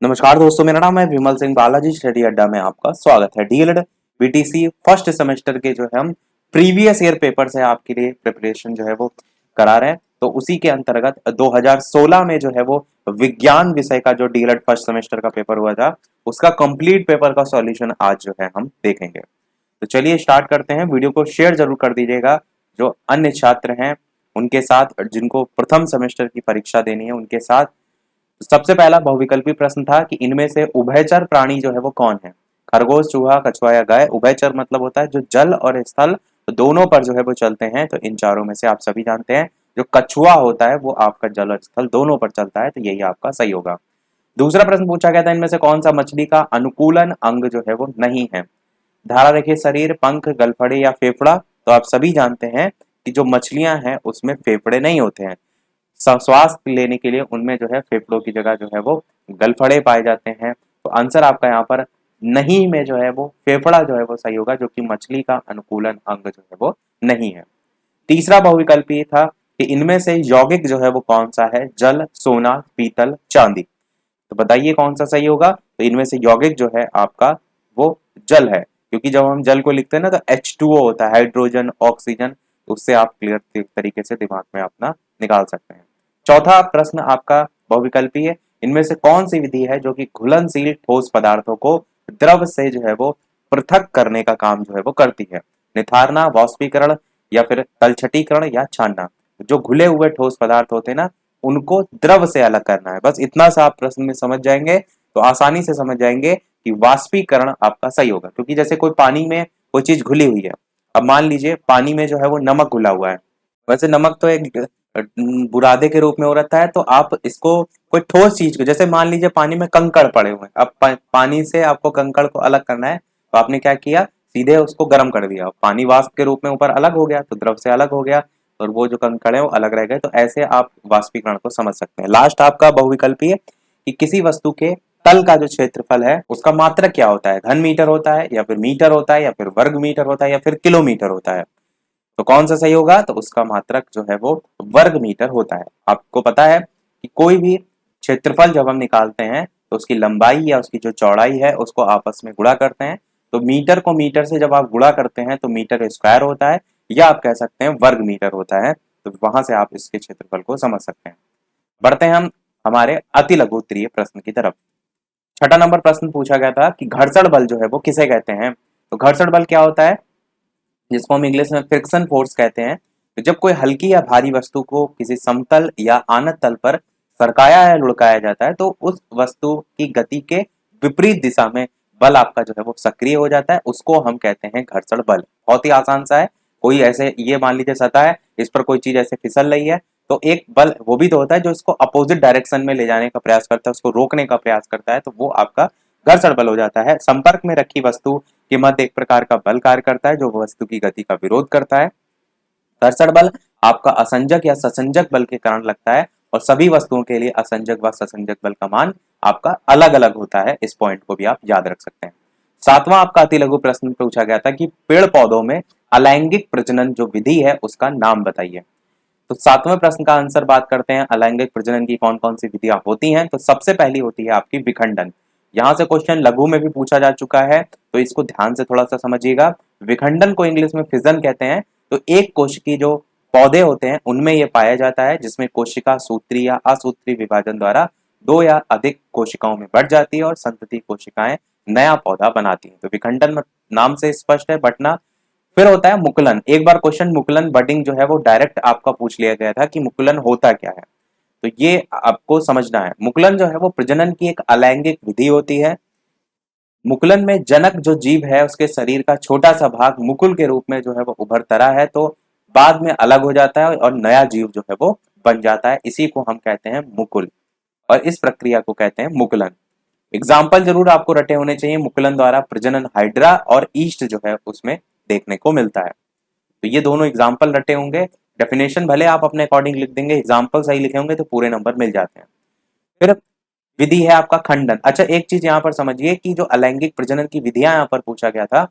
नमस्कार दोस्तों, मेरा नाम है विमल सिंह। बालाजी स्टडी अड्डा में आपका स्वागत है। डीएलएड बीटीसी फर्स्ट सेमेस्टर के जो है हम प्रीवियस ईयर पेपर से आपके लिए प्रिपरेशन जो है वो करा रहे हैं। तो उसी के अंतर्गत 2016 में जो है वो विज्ञान विषय का जो डीएलएड फर्स्ट सेमेस्टर का पेपर हुआ था, उसका कंप्लीट पेपर का सॉल्यूशन आज जो है हम देखेंगे। तो चलिए स्टार्ट करते हैं। वीडियो को शेयर जरूर कर दीजिएगा जो अन्य छात्र हैं उनके साथ, जिनको प्रथम सेमेस्टर की परीक्षा देनी है उनके साथ। सबसे पहला बहुविकल्पी प्रश्न था कि इनमें से उभयचर प्राणी जो है वो कौन है। खरगोश, चूहा, कछुआ या गाय। उभयचर मतलब होता है जो जल और स्थल दोनों पर जो है वो चलते हैं। तो इन चारों में से आप सभी जानते हैं जो कछुआ होता है वो आपका जल और स्थल दोनों पर चलता है, तो यही आपका सही होगा। दूसरा प्रश्न पूछा गया था, इनमें से कौन सा मछली का अनुकूलन अंग जो है वो नहीं है। धारा रेखे, शरीर, पंख, गलफड़े या फेफड़ा। तो आप सभी जानते हैं कि जो मछलियां हैं उसमें फेफड़े नहीं होते हैं। श्वास लेने के लिए उनमें जो है फेफड़ों की जगह जो है वो गलफड़े पाए जाते हैं। तो आंसर आपका यहाँ पर नहीं में जो है वो फेफड़ा जो है वो सही होगा, जो कि मछली का अनुकूलन अंग जो है वो नहीं है। तीसरा बहुविकल्प ये था कि इनमें से यौगिक जो है वो कौन सा है। जल, सोना, पीतल, चांदी। तो बताइए कौन सा सही होगा। तो इनमें से यौगिक जो है आपका वो जल है, क्योंकि जब हम जल को लिखते हैं ना तो H2O होता है, हाइड्रोजन ऑक्सीजन। उससे आप क्लियर तरीके से दिमाग में अपना निकाल सकते हैं। चौथा प्रश्न आपका बहुविकल्पी है। इनमें से कौन सी विधि है जो कि घुलनशील ठोस पदार्थों को द्रव से जो है वो पृथक करने का काम जो है वो करती है। निथारना, वाष्पीकरण या फिर तलछटीकरण या छानना। जो घुले हुए ठोस पदार्थ होते हैं ना उनको द्रव से अलग करना है। बस इतना सा आप प्रश्न में समझ जाएंगे तो आसानी से समझ जाएंगे कि वाष्पीकरण आपका सही होगा। क्योंकि जैसे कोई पानी में कोई चीज घुली हुई है, अब मान लीजिए पानी में जो है वो नमक घुला हुआ है। वैसे नमक तो एक बुरादे के रूप में हो रहता है, तो आप इसको कोई ठोस चीज को, जैसे मान लीजिए पानी में कंकड़ पड़े हुए हैं, अब पानी से आपको कंकड़ को अलग करना है, तो आपने क्या किया, सीधे उसको गर्म कर दिया, पानी वाष्प के रूप में ऊपर अलग हो गया तो द्रव से अलग हो गया, और वो जो कंकड़ है वो अलग रह गए। तो ऐसे आप वाष्पीकरण को समझ सकते हैं। लास्ट आपका बहुविकल्पी है कि किसी वस्तु के तल का जो क्षेत्रफल है उसका मात्रक क्या होता है। घन मीटर होता है या फिर मीटर होता है या फिर वर्ग मीटर होता है या फिर किलोमीटर होता है। तो कौन सा सही होगा। तो उसका मात्रक जो है वो वर्ग मीटर होता है। आपको पता है कि कोई भी क्षेत्रफल जब हम निकालते हैं तो उसकी लंबाई या उसकी जो चौड़ाई है उसको आपस में गुणा करते हैं। तो मीटर को मीटर से जब आप गुणा करते हैं तो मीटर स्क्वायर होता है, या आप कह सकते हैं वर्ग मीटर होता है। तो वहां से आप इसके क्षेत्रफल को समझ सकते हैं। बढ़ते हैं हम हमारे अति लघु उत्तरीय प्रश्न की तरफ। छठा नंबर प्रश्न पूछा गया था कि घर्षण बल जो है वो किसे कहते हैं। तो घर्षण बल क्या होता है, जिसको हम इंग्लिश में फ्रिक्शन फोर्स कहते हैं। तो जब कोई हल्की या भारी वस्तु को किसी समतल या आनत तल पर सरकाया या लुढ़काया जाता है तो उस वस्तु की गति के विपरीत दिशा में बल आपका जो है वो सक्रिय हो जाता है, उसको हम कहते हैं घर्षण बल। बहुत ही आसान सा है। कोई ऐसे, ये मान लीजिए सतह है, इस पर कोई चीज ऐसे फिसल रही है, तो एक बल वो भी तो होता है जो इसको अपोजिट डायरेक्शन में ले जाने का प्रयास करता है, उसको रोकने का प्रयास करता है, तो वो आपका घर्षण बल हो जाता है। संपर्क में रखी वस्तु के मध्य एक प्रकार का बल कार्य करता है जो वस्तु की गति का विरोध करता है। घर्षण बल आपका असंजक या ससंजक बल के कारण लगता है, और सभी वस्तुओं के लिए असंजक व ससंजक बल का मान आपका अलग अलग होता है। इस पॉइंट को भी आप याद रख सकते हैं। सातवां आपका अति लघु प्रश्न पूछा गया था कि पेड़ पौधों में अलैंगिक प्रजनन जो विधि है उसका नाम बताइए। तो सातवें प्रश्न का आंसर बात करते हैं, अलैंगिक प्रजनन की कौन कौन सी विधियां होती हैं। तो सबसे पहली होती है आपकी विखंडन। यहां से क्वेश्चन लघु में भी पूछा जा चुका है, तो इसको ध्यान से थोड़ा सा समझिएगा। विखंडन को इंग्लिश में फिजन कहते हैं। तो एक कोश की जो पौधे होते हैं उनमें यह पाया जाता है, जिसमें कोशिका सूत्री या असूत्री विभाजन द्वारा दो या अधिक कोशिकाओं में बढ़ जाती है और संतति कोशिकाएं नया पौधा बनाती हैं। तो विखंडन नाम से स्पष्ट है, बटना। फिर होता है मुकुलन। एक बार क्वेश्चन मुकुलन बडिंग जो है वो डायरेक्ट आपका पूछ लिया गया था कि मुकुलन होता क्या है, तो ये आपको समझना है। मुकुलन जो है वो प्रजनन की एक अलैंगिक विधि होती है। मुकुलन में जनक जो जीव है उसके शरीर का छोटा सा भाग मुकुल के रूप में जो है वो उभरता रहा है, तो बाद में अलग हो जाता है और नया जीव जो है वो बन जाता है। इसी को हम कहते हैं मुकुल, और इस प्रक्रिया को कहते हैं मुकुलन। एग्जाम्पल जरूर आपको रटे होने चाहिए। मुकुलन द्वारा प्रजनन हाइड्रा और ईस्ट जो है उसमें देखने को मिलता है। तो ये दोनों एग्जाम्पल रटे होंगे। डेफिनेशन भले आप अपने अकॉर्डिंग लिख देंगे, एग्जाम्पल सही लिखे होंगे तो पूरे नंबर मिल जाते हैं। फिर विधि है आपका खंडन। अच्छा, एक चीज यहाँ पर समझिए कि जो अलैंगिक प्रजनन की विधियां यहाँ पर पूछा गया था,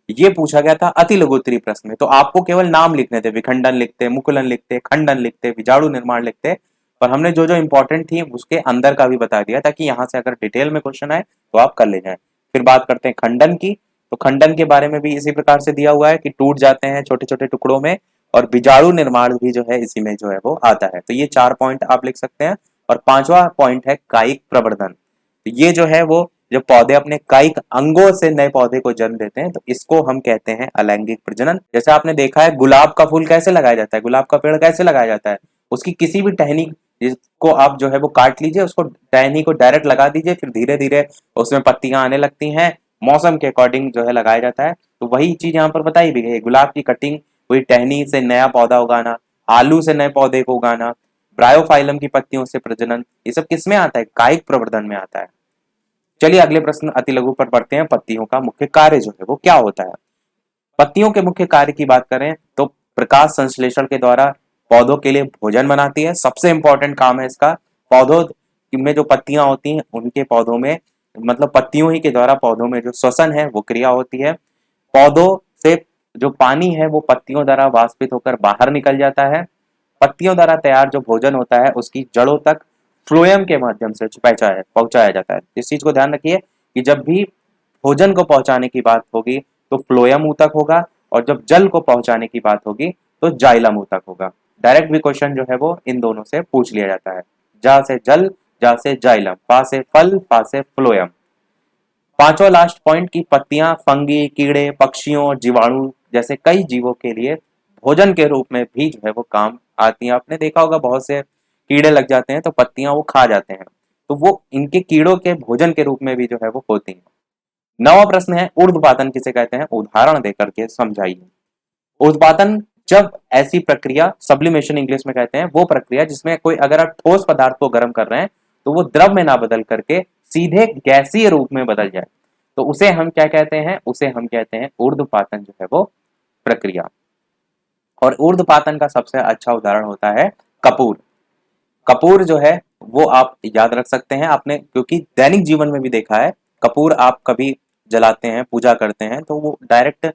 ये पूछा गया था अति लघुत्तरी प्रश्न में। तो आपको केवल नाम लिखने थे, विखंडन लिखते, मुकुलन लिखते, खंडन लिखते, विजाणु निर्माण लिखते, पर हमने जो जो इंपॉर्टेंट थी उसके अंदर का भी बता दिया ताकि यहाँ से अगर डिटेल में क्वेश्चन आए तो आप कर ले जाएं। फिर बात करते हैं खंडन की। तो खंडन के बारे में भी इसी प्रकार से दिया हुआ है कि टूट जाते हैं छोटे छोटे टुकड़ों में, और बीजाणु निर्माण भी जो है इसी में जो है वो आता है। तो ये 4 पॉइंट आप लिख सकते हैं। और 5वां पॉइंट है कायिक प्रवर्धन। तो ये जो है वो जब पौधे अपने कायिक अंगों से नए पौधे को जन्म देते हैं तो इसको हम कहते हैं अलैंगिक प्रजनन। जैसे आपने देखा है गुलाब का फूल कैसे लगाया जाता है, गुलाब का पेड़ कैसे लगाया जाता है, उसकी किसी भी टहनी जिसको आप जो है वो काट लीजिए, उसको टहनी को डायरेक्ट लगा दीजिए, फिर धीरे धीरे उसमें पत्तियां आने लगती हैं, मौसम के अकॉर्डिंग जो है लगाया जाता है। तो वही चीज यहाँ पर बताई भी गई, गुलाब की कटिंग हुई टहनी से नया पौधा उगाना, आलू से नए पौधे को उगाना, ब्रायोफाइलम की पत्तियों से प्रजनन, ये सब किसमें आता है, कायिक प्रवर्धन में आता है। चलिए अगले प्रश्न अति लघु पर पढ़ते हैं। पत्तियों का मुख्य कार्य जो है वो क्या होता है। पत्तियों के मुख्य कार्य की बात करें तो प्रकाश संश्लेषण के द्वारा पौधों के लिए भोजन बनाती है, सबसे इंपॉर्टेंट काम है इसका। पौधों में जो पत्तियां होती हैं उनके पौधों में मतलब पत्तियों ही के द्वारा पौधों में जो श्वसन है वो क्रिया होती है। पौधों से जो पानी है वो पत्तियों द्वारा वाष्पित होकर बाहर निकल जाता है। पत्तियों द्वारा तैयार जो भोजन होता है उसकी जड़ों तक फ्लोएम के माध्यम से पहुंचाया जाता है। इस चीज को ध्यान रखिए कि जब भी भोजन को पहुंचाने की बात होगी तो फ्लोएम ऊतक होगा, और जब जल को पहुंचाने की बात होगी तो जाइलम ऊतक होगा। डायरेक्ट भी क्वेश्चन जो है वो इन दोनों से पूछ लिया जाता है। जा से जल, जा से जाइलम, फा से फल, फा से फ्लोएम। 5वां लास्ट पॉइंट की पत्तियां फंगी, कीड़े, पक्षियों और जीवाणु जैसे कई जीवों के लिए भोजन के रूप में भी जो है वो काम आती हैं। आपने देखा होगा बहुत से कीड़े लग जाते हैं तो पत्तियां वो खा जाते हैं, तो वो इनके कीड़ों के भोजन के रूप में भी जो है वो होती हैं। 9वां प्रश्न है ऊर्ध्वपातन किसे कहते हैं, उदाहरण देकर के समझाइए। ऊर्ध्वपातन जब ऐसी प्रक्रिया, सब्लिमेशन इंग्लिश में कहते हैं, वो प्रक्रिया जिसमें कोई अगर आप ठोस पदार्थ को गर्म कर रहे हैं तो वो द्रव में ना बदल करके सीधे गैसीय रूप में बदल जाए, तो उसे हम क्या कहते हैं, उसे हम कहते हैं ऊर्ध्वपातन जो है वो प्रक्रिया। और ऊर्ध्वपातन का सबसे अच्छा उदाहरण होता है कपूर। कपूर जो है वो आप याद रख सकते हैं आपने, क्योंकि दैनिक जीवन में भी देखा है कपूर आप कभी जलाते हैं, पूजा करते हैं तो वो डायरेक्ट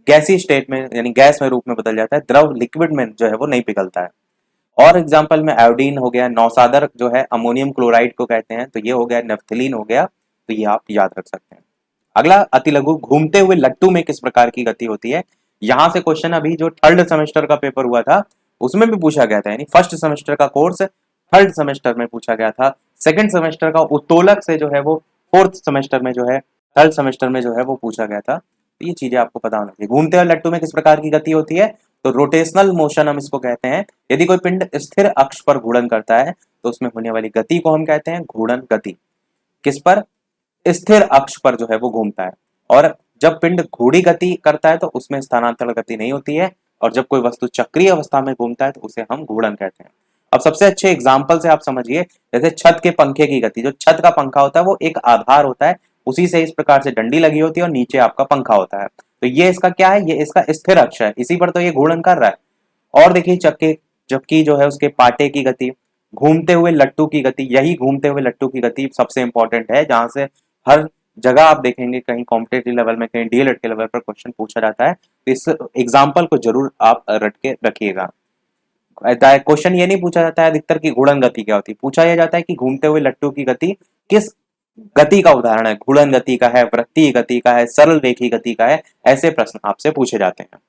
गैसी स्टेट में यानी गैस में रूप में बदल जाता है, द्रव लिक्विड में जो है वो नहीं पिघलता है। और एग्जाम्पल में आयोडीन हो गया, नौसादर जो है अमोनियम क्लोराइड को कहते हैं, तो ये हो गया, नेफ्थलीन हो गया, तो ये आप याद रख सकते हैं। अगला अति लघु, घूमते हुए लट्टू में किस प्रकार की गति होती है। यहां से क्वेश्चन अभी जो थर्ड सेमेस्टर का पेपर हुआ था उसमें भी पूछा गया था, यानी फर्स्ट सेमेस्टर का कोर्स थर्ड सेमेस्टर में पूछा गया था, सेकंड सेमेस्टर का उत्तोलक से जो है वो फोर्थ सेमेस्टर में जो है थर्ड सेमेस्टर में जो है वो पूछा गया था। तो ये चीजें आपको पता होना चाहिए। घूमते हुए लट्टू में किस प्रकार की गति होती है, तो रोटेशनल मोशन हम इसको कहते हैं। यदि कोई पिंड स्थिर अक्ष पर घूर्णन करता है तो उसमें होने वाली गति को हम कहते हैं घूर्णन गति। किस पर, स्थिर अक्ष पर जो है वो घूमता है। और जब पिंड घूर्णी गति करता है तो उसमें स्थानांतरण गति नहीं होती है, और जब कोई वस्तु चक्रीय अवस्था में घूमता है तो उसे हम घूर्णन कहते हैं। अब सबसे अच्छे एग्जाम्पल से आप समझिए, जैसे छत के पंखे की गति, जो छत का पंखा होता है वो एक आधार होता है, उसी से इस प्रकार से डंडी लगी होती है और नीचे आपका पंखा होता है, तो ये इसका क्या है, ये इसका स्थिर अक्ष है, इसी पर तो ये घूर्णन कर रहा है। और देखिए चक्के जबकि जो है उसके पाटे की गति, घूमते हुए लट्टू की गति, यही घूमते हुए लट्टू की गति सबसे इंपॉर्टेंट है, जहां से हर जगह आप देखेंगे कहीं कॉम्पिटेटिव लेवल में, कहीं डीएलएड के लेवल पर क्वेश्चन पूछा जाता है, तो इस एग्जाम्पल को जरूर आप रट के रखिएगा। क्वेश्चन ये नहीं पूछा जाता है अधिकतर की घूर्णन गति क्या होती है, पूछा यह जाता है कि घूमते हुए लट्टू की गति किस गति का उदाहरण है, घूर्णन गति का है, वृत्तीय गति का है, सरल रेखीय गति का है, ऐसे प्रश्न आपसे पूछे जाते हैं।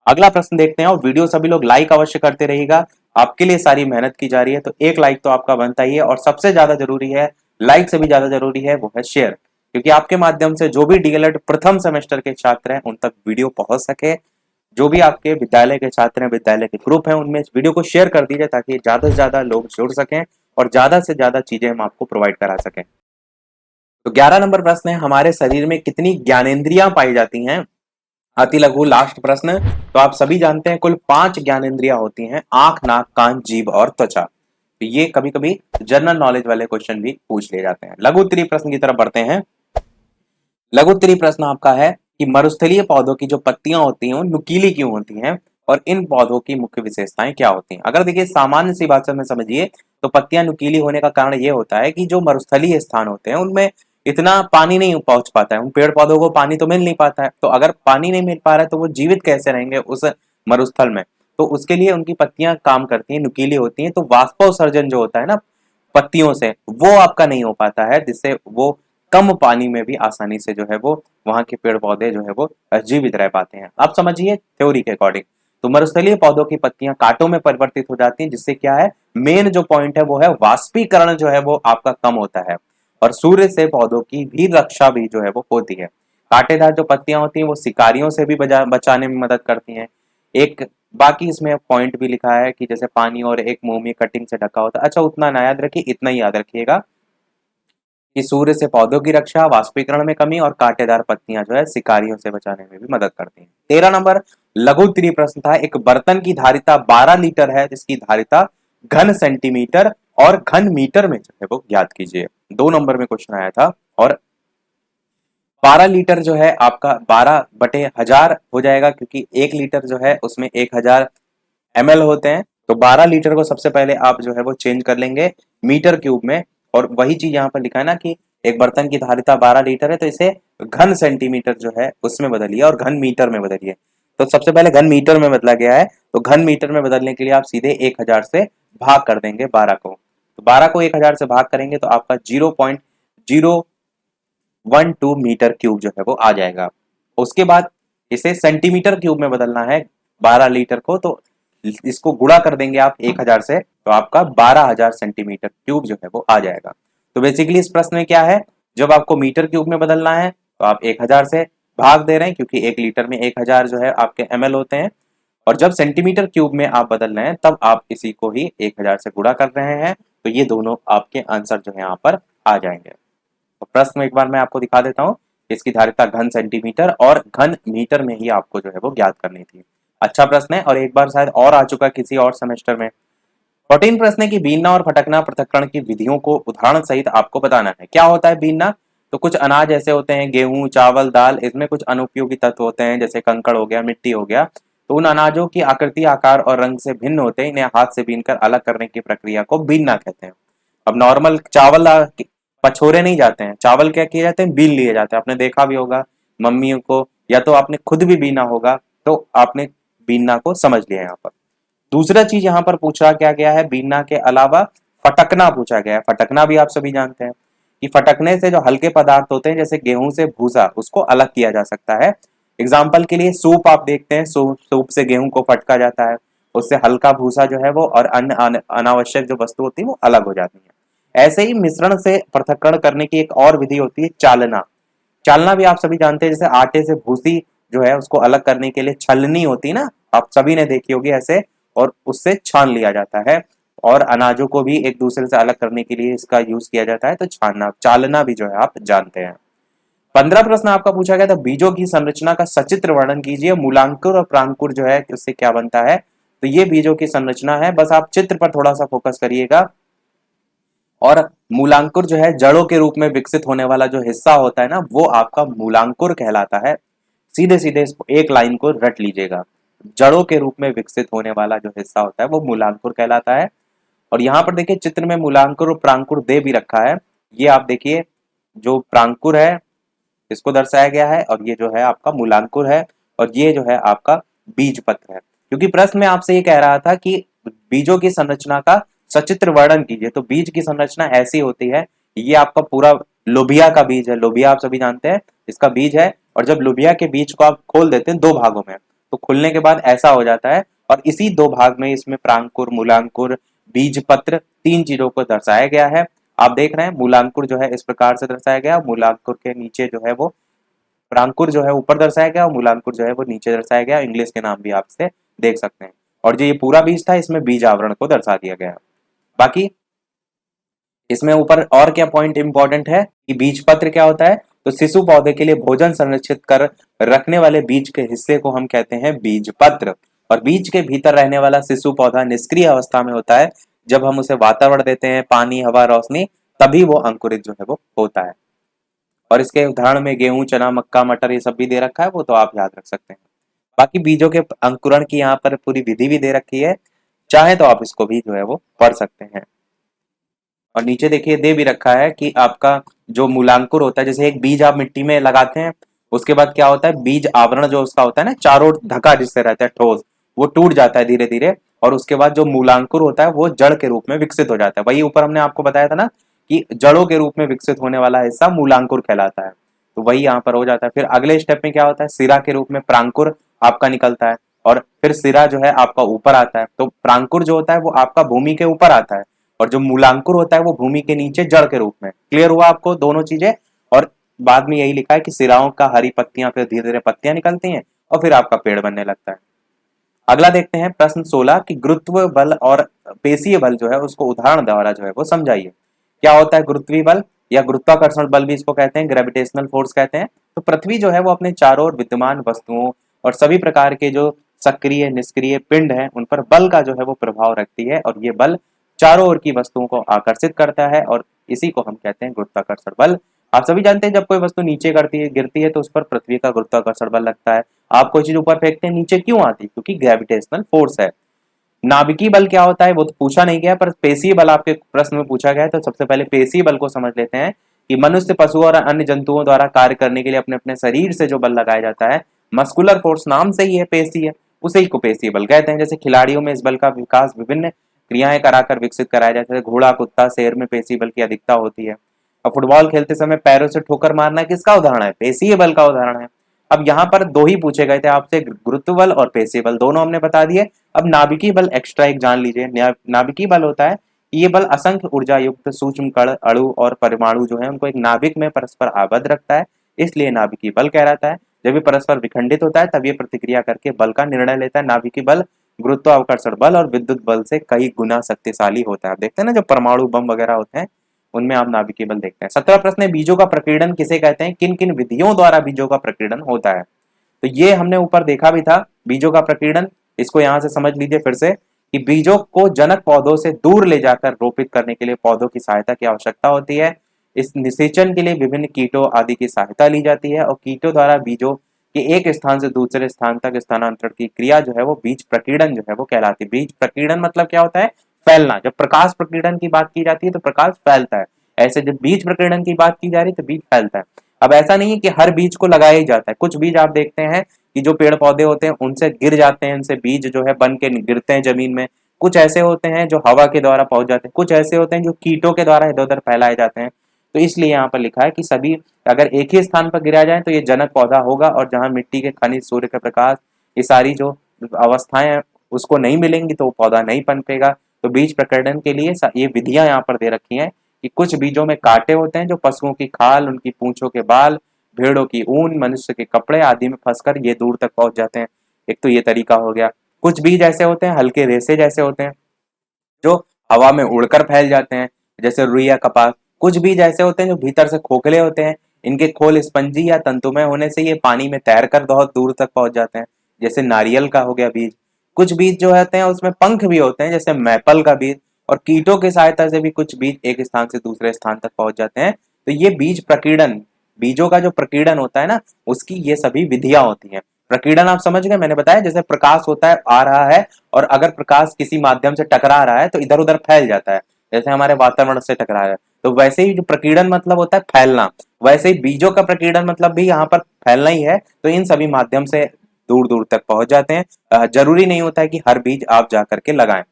अगला प्रश्न देखते हैं, और वीडियो सभी लोग लाइक अवश्य करते रहिएगा, आपके लिए सारी मेहनत की जा रही है, तो एक लाइक तो आपका बनता ही है, और सबसे ज्यादा जरूरी है, लाइक से भी ज्यादा जरूरी है वो है शेयर, क्योंकि आपके माध्यम से जो भी डीएलएड प्रथम सेमेस्टर के छात्र हैं उन तक वीडियो पहुंच सके। जो भी आपके विद्यालय के छात्र हैं, विद्यालय के ग्रुप हैं, उनमें इस वीडियो को शेयर कर दीजिए ताकि ज्यादा से ज्यादा लोग जुड़ सकें और ज्यादा से ज्यादा चीजें हम आपको प्रोवाइड करा सकें। तो 11 नंबर प्रश्न है, हमारे शरीर में कितनी ज्ञानेंद्रियां पाई जाती हैं। अति लघु लास्ट प्रश्न। तो आप सभी जानते हैं कुल 5 ज्ञानेंद्रियां होती हैं, आंख, नाक, कान, जीभ और त्वचा। तो ये कभी कभी जनरल नॉलेज वाले क्वेश्चन भी पूछ लिए जाते हैं। लघु उत्तरीय प्रश्न की तरफ बढ़ते हैं। लघु उत्तरीय प्रश्न आपका है कि मरुस्थलीय पौधों की जो पत्तियां होती हैं वो नुकीली क्यों होती हैं, और इन पौधों की मुख्य विशेषताएं क्या होती हैं। अगर देखिए सामान्य सी भाषा में समझिए तो पत्तियां नुकीली होने का कारण ये होता है कि जो मरुस्थलीय स्थान होते हैं उनमें इतना पानी नहीं पहुंच पाता है, उन पेड़ पौधों को पानी तो मिल नहीं पाता है, तो अगर पानी नहीं मिल पा रहा है तो वो जीवित कैसे रहेंगे उस मरुस्थल में। तो उसके लिए उनकी पत्तियां काम करती हैं, नुकीली होती हैं, तो वाष्पोत्सर्जन जो होता है ना पत्तियों से, वो आपका नहीं हो पाता है, जिससे वो कम पानी में भी आसानी से जो है वो वहां के पेड़ पौधे जो है वो जीवित रह पाते हैं। आप समझिए थ्योरी के अकॉर्डिंग। तो मरुस्थलीय पौधों की पत्तियां कांटों में परिवर्तित हो जाती हैं, जिससे क्या है, मेन जो पॉइंट है वो है वाष्पीकरण जो है वो आपका कम होता है, और सूर्य से पौधों की भी रक्षा भी जो है वो होती है। कांटेदार जो पत्तियां होती हैं वो शिकारियों से भी बचाने में मदद करती हैं। एक बाकी इसमें पॉइंट भी लिखा है कि जैसे पानी और एक मोमी कटिंग से ढका होता है। अच्छा, उतना ना याद रखिए, इतना ही याद रखिएगा कि सूर्य से पौधों की रक्षा, वाष्पीकरण में कमी और कांटेदार पत्तियां जो है शिकारियों से बचाने में भी मदद करती हैं। 13 नंबर लघु उत्तरीय प्रश्न था, एक बर्तन की धारिता 12 लीटर है, जिसकी धारिता घन सेंटीमीटर और घन मीटर में जो है वो ज्ञात कीजिए। 2 नंबर में क्वेश्चन आया था, और 12 लीटर जो है आपका 12/1000 हो जाएगा, क्योंकि 1 लीटर जो है उसमें 1000 ml होते हैं। तो 12 लीटर को सबसे पहले आप जो है वो चेंज कर लेंगे मीटर क्यूब में, और वही चीज यहाँ पर लिखा है ना कि एक बर्तन की धारिता 12 लीटर है, तो इसे घन सेंटीमीटर जो है उसमें बदलिए और घन मीटर में बदलिए। तो सबसे पहले घन मीटर में बदला गया है, तो घन मीटर में बदलने के लिए आप सीधे 1000 से भाग कर देंगे 12 को। तो 12 को 1000 से भाग करेंगे तो आपका 0.012 मीटर क्यूब जो है वो आ जाएगा। उसके बाद इसे सेंटीमीटर क्यूब में बदलना है 12 लीटर को, तो इसको गुणा कर देंगे आप 1000 से, तो आपका 12000 सेंटीमीटर क्यूब जो है वो आ जाएगा। तो बेसिकली इस प्रश्न में क्या है, जब आपको मीटर क्यूब में बदलना है तो आप 1000 से भाग दे रहे हैं, क्योंकि 1 लीटर में 1000 जो है आपके ml होते हैं, और जब सेंटीमीटर क्यूब में आप बदल रहे हैं तब आप इसी को ही 1000 से गुणा कर रहे हैं। तो ये दोनों आपके आंसर जो है यहाँ पर आ जाएंगे। तो प्रश्न एक बार मैं आपको दिखा देता हूँ, इसकी धारिता घन सेंटीमीटर और घन मीटर में ही आपको जो है वो ज्ञात करनी थी। अच्छा प्रश्न है, और एक बार शायद और आ चुका किसी और सेमेस्टर में। 14 प्रश्न है कि बीनना और फटकना पृथक्करण की विधियों को उदाहरण सहित आपको बताना है। क्या होता है बीनना? तो कुछ अनाज ऐसे होते हैं, गेहूं, चावल, दाल, इसमें कुछ अनुपयोगी तत्व होते हैं, जैसे कंकड़ हो गया, मिट्टी हो गया। तो उन अनाजों की आकृति, आकार और रंग से भिन्न होते हैं, इन्हें हाथ से बीनकर अलग करने की प्रक्रिया को बीनना कहते हैं। अब नॉर्मल चावल पछोरे नहीं जाते हैं, चावल क्या किए जाते हैं, बीन लिए जाते हैं। आपने देखा भी होगा मम्मियों को, या तो आपने खुद भी बीना होगा, तो आपने बीनना को समझ लिया यहाँ पर। दूसरा चीज यहाँ पर पूछा क्या गया है, बीनना के अलावा फटकना पूछा गया है। फटकना भी आप सभी जानते हैं कि फटकने से जो हल्के पदार्थ होते हैं, जैसे गेहूं से भूसा, उसको अलग किया जा सकता है। एग्जाम्पल के लिए सूप आप देखते हैं, सूप से गेहूं को फटका जाता है, उससे हल्का भूसा जो है वो और अन्य अनावश्यक जो वस्तु होती है वो अलग हो जाती है। ऐसे ही मिश्रण से पृथक्करण करने की एक और विधि होती है चालना। चालना भी आप सभी जानते हैं, जैसे आटे से भूसी जो है उसको अलग करने के लिए छलनी होती है ना, आप सभी ने देखी होगी ऐसे, और उससे छान लिया जाता है। और अनाजों को भी एक दूसरे से अलग करने के लिए इसका यूज किया जाता है, तो छानना, चालना भी जो है आप जानते हैं। 15 प्रश्न आपका पूछा गया था, बीजों की संरचना का सचित्र वर्णन कीजिए। मूलांकुर और प्रांकुर जो है उससे क्या बनता है, तो ये बीजों की संरचना है। बस आप चित्र पर थोड़ा सा फोकस करिएगा। और मूलांकुर जो है जड़ों के रूप में विकसित होने वाला जो हिस्सा होता है ना, वो आपका मूलांकुर कहलाता है। सीधे सीधे एक लाइन को रट लीजिएगा, जड़ों के रूप में विकसित होने वाला जो हिस्सा होता है वो मूलांकुर कहलाता है। और यहाँ पर देखिए चित्र में मूलांकुर और प्रांकुर दे भी रखा है। ये आप देखिए, जो प्रांकुर है इसको दर्शाया गया है, और ये जो है आपका मूलांकुर है, और ये जो है आपका बीज पत्र है। क्योंकि प्रश्न में आपसे ये कह रहा था कि बीजों की संरचना का सचित्र वर्णन कीजिए, तो बीज की संरचना ऐसी होती है। ये आपका पूरा लोबिया का बीज है, लोबिया आप सभी जानते हैं, इसका बीज है। और जब लोबिया के बीज को आप खोल देते हैं 2 भागों में, तो खुलने के बाद ऐसा हो जाता है, और इसी 2 भाग में इसमें प्रांकुर, मूलांकुर, बीज पत्र 3 चीजों को दर्शाया गया है। आप देख रहे हैं मूलांकुर जो है इस प्रकार से दर्शाया गया, मूलांकुर के नीचे जो है वो प्रांकुर जो है ऊपर दर्शाया गया, और मूलांकुर जो है वो नीचे दर्शाया गया। इंग्लिश के नाम भी आप इसे देख सकते हैं। और जो ये पूरा बीज था, इसमें बीज आवरण को दर्शा दिया गया। बाकी इसमें ऊपर और क्या पॉइंट इंपॉर्टेंट है कि बीज पत्र क्या होता है, तो शिशु पौधे के लिए भोजन संरक्षित कर रखने वाले बीज के हिस्से को हम कहते हैं बीज पत्र। और बीज के भीतर रहने वाला शिशु पौधा निष्क्रिय अवस्था में होता है। जब हम उसे वातावरण देते हैं, पानी, हवा, रोशनी, तभी वो अंकुरित जो है वो होता है। और इसके उदाहरण में गेहूं, चना, मक्का, मटर ये सब भी दे रखा है, वो तो आप याद रख सकते हैं। बाकी बीजों के अंकुरण की यहाँ पर पूरी विधि भी दे रखी है, चाहे तो आप इसको भी जो है वो पढ़ सकते हैं। और नीचे देखिए दे भी रखा है कि आपका जो मूलांकुर होता है, जैसे एक बीज आप मिट्टी में लगाते हैं, उसके बाद क्या होता है, बीज आवरण जो उसका होता है ना, चारों ढका जिससे रहता है ठोस, वो टूट जाता है धीरे धीरे, और उसके बाद जो मूलांकुर होता है वो जड़ के रूप में विकसित हो जाता है। वही ऊपर हमने आपको बताया था ना कि जड़ों के रूप में विकसित होने वाला हिस्सा मूलांकुर कहलाता है। तो वही यहाँ पर हो जाता है। फिर अगले स्टेप में क्या होता है, सिरा के रूप में प्रांकुर आपका निकलता है, और फिर सिरा जो है आपका ऊपर आता है। तो प्रांकुर जो होता है वो आपका भूमि के ऊपर आता है, और जो मूलांकुर होता है वो भूमि के नीचे जड़ के रूप में। क्लियर हुआ आपको दोनों चीजें? और बाद में यही लिखा है कि सिराओं का हरी पत्तियां, फिर धीरे धीरे पत्तियां निकलती हैं और फिर आपका पेड़ बनने लगता है। अगला देखते हैं प्रश्न 16 कि गुरुत्व बल और पेशीय बल जो है उसको उदाहरण द्वारा जो है वो समझाइए। क्या होता है गुरुत्वीय बल या गुरुत्वाकर्षण बल भी इसको कहते हैं, ग्रेविटेशनल फोर्स कहते हैं। तो पृथ्वी जो है वो अपने चारों ओर विद्यमान वस्तुओं और सभी प्रकार के जो सक्रिय निष्क्रिय पिंड हैं उन पर बल का जो है वो प्रभाव रखती है, और ये बल चारों ओर की वस्तुओं को आकर्षित करता है, और इसी को हम कहते हैं गुरुत्वाकर्षण बल। आप सभी जानते हैं जब कोई वस्तु नीचे गिरती है तो उस पर पृथ्वी का गुरुत्वाकर्षण बल लगता है। आप कोई चीज ऊपर फेंकते हैं नीचे क्यों आती है? क्योंकि ग्रेविटेशनल फोर्स है। नाभिकीय बल क्या होता है वो तो पूछा नहीं गया, पर पेशीय बल आपके प्रश्न में पूछा गया है। तो सबसे पहले पेशीय बल को समझ लेते हैं कि मनुष्य, पशु और अन्य जंतुओं द्वारा कार्य करने के लिए अपने अपने शरीर से जो बल लगाया जाता है, मस्कुलर फोर्स नाम से ही है पेशीय, उसे ही को पेशीय बल कहते हैं। जैसे खिलाड़ियों में इस बल का विकास विभिन्न क्रियाएं कराकर विकसित कराया जाता है। घोड़ा, कुत्ता, शेर में पेशीय बल की अधिकता होती है। अब फुटबॉल खेलते समय पैरों से ठोकर मारना किसका उदाहरण है? पेशीय बल का उदाहरण है। अब यहाँ पर दो ही पूछे गए थे आपसे, गुरुत्व बल और पेशीय बल, दोनों हमने बता दिए। अब नाभिकीय बल एक्स्ट्रा एक जान लीजिए। नाभिकीय बल होता है ये बल असंख्य ऊर्जा युक्त सूक्ष्म कण, अणु और परमाणु जो है उनको एक नाभिक में परस्पर आबद्ध रखता है, इसलिए नाभिकीय बल कहलाता है। जब ये परस्पर विखंडित होता है तब ये प्रतिक्रिया करके बल का निर्णय लेता है। नाभिकीय बल गुरुत्वाकर्षण बल और विद्युत बल से कई गुना शक्तिशाली होता है। आप देखते हैं ना जो परमाणु बम वगैरह होते हैं उनमें आप नाभिकीय बल देखते हैं। 17 प्रश्न है, बीजों का प्रकीर्णन किसे कहते हैं? किन किन विधियों द्वारा बीजों का प्रकीर्णन होता है? तो ये हमने ऊपर देखा भी था बीजों का प्रकीर्णन। इसको यहां से समझ लीजिए फिर से कि बीजों को जनक पौधों से दूर ले जाकर रोपित करने के लिए पौधों की सहायता की आवश्यकता होती है। इस निषेचन के लिए विभिन्न कीटों आदि की सहायता ली जाती है, और कीटों द्वारा बीजों के एक स्थान से दूसरे स्थान तक स्थानांतरण की क्रिया जो है वो बीज प्रकीर्णन जो है वो कहलाती है। बीज प्रकीर्णन मतलब क्या होता है? फैलना। जब प्रकाश प्रकीर्णन की बात की जाती है तो प्रकाश फैलता है, ऐसे जब बीज प्रकीर्णन की बात की जा रही है तो बीज फैलता है। अब ऐसा नहीं है कि हर बीज को लगाया ही जाता है। कुछ बीज आप देखते हैं कि जो पेड़ पौधे होते हैं उनसे गिर जाते हैं, उनसे बीज जो है बन के गिरते हैं जमीन में। कुछ ऐसे होते हैं जो हवा के द्वारा पहुंच जाते हैं, कुछ ऐसे होते हैं जो कीटों के द्वारा इधर उधर फैलाए जाते हैं। तो इसलिए यहाँ पर लिखा है कि सभी अगर एक ही स्थान पर गिरा जाए तो ये जनक पौधा होगा, और जहाँ मिट्टी के खनिज, सूर्य का प्रकाश, ये सारी जो अवस्थाएं उसको नहीं मिलेंगी तो वो पौधा नहीं पनपेगा। तो बीज प्रकीर्णन के लिए ये विधियां यहाँ पर दे रखी हैं कि कुछ बीजों में कांटे होते हैं जो पशुओं की खाल, उनकी पूंछों के बाल, भेड़ों की ऊन, मनुष्य के कपड़े आदि में फंसकर ये दूर तक पहुंच जाते हैं। एक तो ये तरीका हो गया। कुछ बीज ऐसे होते हैं हल्के रेसे जैसे होते हैं जो हवा में उड़कर फैल जाते हैं, जैसे रुई या कपास। कुछ बीज ऐसे होते हैं जो भीतर से खोखले होते हैं, इनके खोल स्पंजी या तंतुमय होने से ये पानी में तैरकर बहुत दूर तक पहुंच जाते हैं, जैसे नारियल का हो गया बीज। कुछ बीज जो होते हैं उसमें पंख भी होते हैं, जैसे मैपल का बीज। और कीटों की सहायता से भी कुछ बीज एक स्थान से दूसरे स्थान तक पहुंच जाते हैं। तो ये बीज प्रकीर्णन, बीजों का जो प्रकीर्णन होता है ना, उसकी ये सभी विधियां होती हैं। प्रकीर्णन आप समझ गए, मैंने बताया जैसे प्रकाश होता है, आ रहा है, और अगर प्रकाश किसी माध्यम से टकरा रहा है तो इधर उधर फैल जाता है, जैसे हमारे वातावरण से टकरा है। तो वैसे ही जो प्रकीर्णन मतलब होता है फैलना, वैसे ही बीजों का प्रकीर्णन मतलब भी यहाँ पर फैलना ही है। तो इन सभी माध्यम से दूर दूर तक पहुंच जाते हैं। जरूरी नहीं होता है कि हर बीज आप जा करके लगाएं।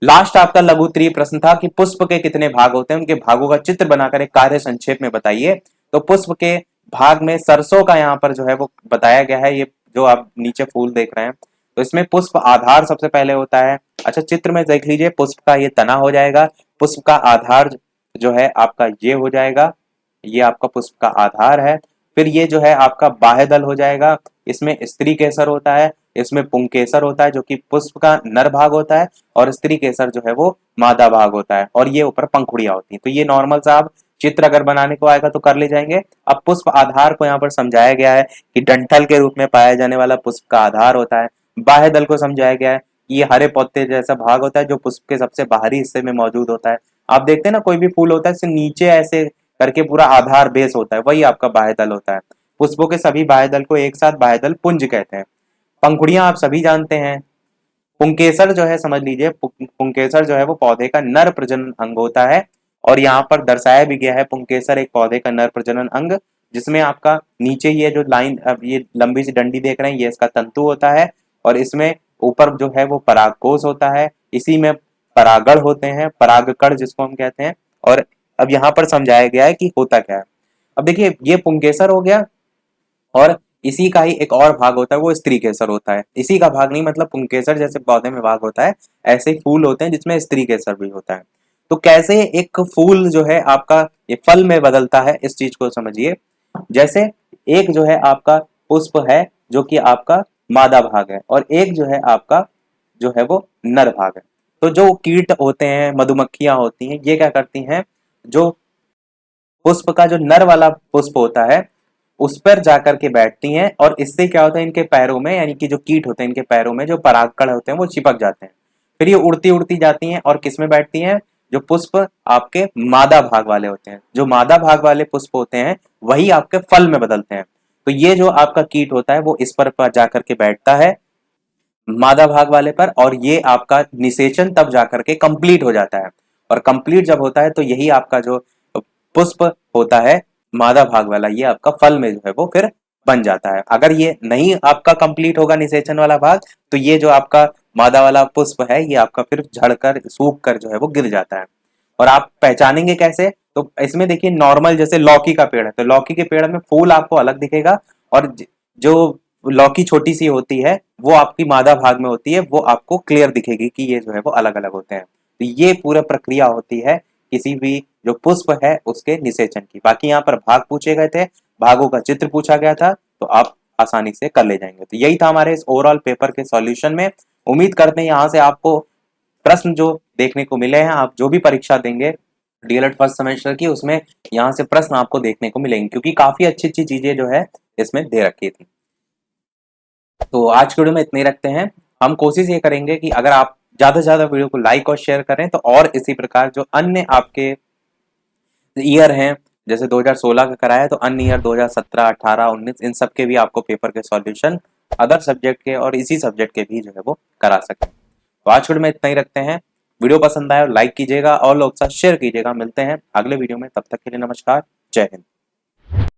लास्ट आपका लघु उत्तरीय प्रश्न था कि पुष्प के कितने भाग होते हैं, उनके भागों का चित्र बनाकर एक कार्य संक्षेप में बताइए। तो पुष्प के भाग में सरसों का यहाँ पर जो है वो बताया गया है। ये जो आप नीचे फूल देख रहे हैं तो इसमें पुष्प आधार सबसे पहले होता है। अच्छा, चित्र में देख लीजिए, पुष्प का ये तना हो जाएगा, पुष्प का आधार जो है आपका ये हो जाएगा, ये आपका पुष्प का आधार है। फिर ये जो है आपका बाह्य दल हो जाएगा, इसमें स्त्री केसर होता है, इसमें पुंकेसर होता है जो कि पुष्प का नर भाग होता है, और स्त्री केसर जो है वो मादा भाग होता है, और ये ऊपर पंखुड़ियां होती हैं। तो ये नॉर्मल सा आप चित्र अगर बनाने को आएगा तो कर ले जाएंगे। अब पुष्प आधार को यहाँ पर समझाया गया है कि डंठल के रूप में पाया जाने वाला पुष्प का आधार होता है। बाह्य दल को समझाया गया है कि ये हरे पौधे जैसा भाग होता है जो पुष्प के सबसे बाहरी हिस्से में मौजूद होता है। आप देखते हैं ना कोई भी फूल होता है इससे नीचे ऐसे करके पूरा आधार बेस होता है, वही आपका बाह्य दल होता है। पुष्पों के सभी बाह्य दल को एक साथ बाह्य दल पुंज कहते हैं। पंखुड़ियां आप सभी जानते हैं। पुंकेसर जो है समझ लीजिए, पुंकेसर जो है वो पौधे का नर प्रजनन अंग होता है, और यहाँ पर दर्शाया भी गया है पुंकेसर एक पौधे का नर प्रजनन अंग, जिसमें आपका नीचे ये जो लाइन, अब ये लंबी सी डंडी देख रहे हैं, ये इसका तंतु होता है, और इसमें ऊपर जो है वो परागकोश होता है, इसी में परागण होते हैं, परागकण जिसको हम कहते हैं। और अब यहाँ पर समझाया गया है कि होता क्या है। अब देखिए ये पुंकेसर हो गया, और इसी का ही एक और भाग होता है वो स्त्री केसर होता है। इसी का भाग नहीं, मतलब पुंकेसर जैसे पौधे में भाग होता है, ऐसे ही फूल होते हैं जिसमें स्त्री केसर भी होता है। तो कैसे एक फूल जो है आपका ये फल में बदलता है, इस चीज को समझिए। जैसे एक जो है आपका पुष्प है जो कि आपका मादा भाग है, और एक जो है आपका जो है वो नर भाग है। तो जो कीट होते हैं, मधुमक्खियां होती हैं, ये क्या करती हैं, जो पुष्प का जो नर वाला पुष्प होता है उस पर जाकर के बैठती हैं, और इससे क्या होता है, इनके पैरों में, यानी कि जो कीट होते हैं इनके पैरों में जो परागकण होते हैं वो चिपक जाते हैं। फिर ये उड़ती उड़ती जाती हैं और किस में बैठती हैं, जो पुष्प आपके मादा भाग वाले होते हैं, जो मादा भाग वाले पुष्प होते हैं वही आपके फल में बदलते हैं। तो ये जो आपका कीट होता है वो इस पर जाकर के बैठता है, मादा भाग वाले पर, और ये आपका निषेचन तब जाकर के कंप्लीट हो जाता है। और कंप्लीट जब होता है तो यही आपका जो पुष्प होता है मादा भाग वाला, ये आपका फल में जो है वो फिर बन जाता है। अगर ये नहीं आपका कंप्लीट होगा निषेचन वाला भाग, तो ये जो आपका मादा वाला पुष्प है ये आपका फिर झड़कर सूख कर जो है वो गिर जाता है। और आप पहचानेंगे कैसे, तो इसमें देखिए नॉर्मल जैसे लौकी का पेड़ है, तो लौकी के पेड़ में फूल आपको अलग दिखेगा, और जो लौकी छोटी सी होती है वो आपकी मादा भाग में होती है, वो आपको क्लियर दिखेगी कि ये जो है वो अलग अलग होते हैं। तो ये पूरा प्रक्रिया होती है किसी भी जो पुष्प है उसके निषेचन की। बाकी यहाँ पर भाग पूछे गए थे, भागों का चित्र पूछा गया था, तो आप आसानी से कर ले जाएंगे। तो यही था हमारे इस ओवरऑल पेपर के सॉल्यूशन में। उम्मीद करते हैं यहाँ से आपको प्रश्न जो देखने को मिले हैं, आप जो भी परीक्षा देंगे डीएलएड फर्स्ट सेमेस्टर की, उसमें यहाँ से प्रश्न आपको देखने को मिलेंगे, क्योंकि काफी अच्छी अच्छी चीजें जो है इसमें दे रखी थी। तो आज के वीडियो में इतने ही रखते हैं। हम कोशिश ये करेंगे कि अगर आप ज्यादा से ज्यादा वीडियो को लाइक और शेयर करें, तो और इसी प्रकार जो अन्य आपके ईयर हैं, जैसे 2016 का कराया, तो अन्य ईयर 2017, 18, 19 इन सब के भी आपको पेपर के सॉल्यूशन अदर सब्जेक्ट के और इसी सब्जेक्ट के भी जो है वो करा सकें। तो आज के वीडियो में इतना ही रखते हैं। वीडियो पसंद आए और लाइक कीजिएगा और लोग साथ शेयर कीजिएगा। मिलते हैं अगले वीडियो में, तब तक के लिए नमस्कार, जय हिंद।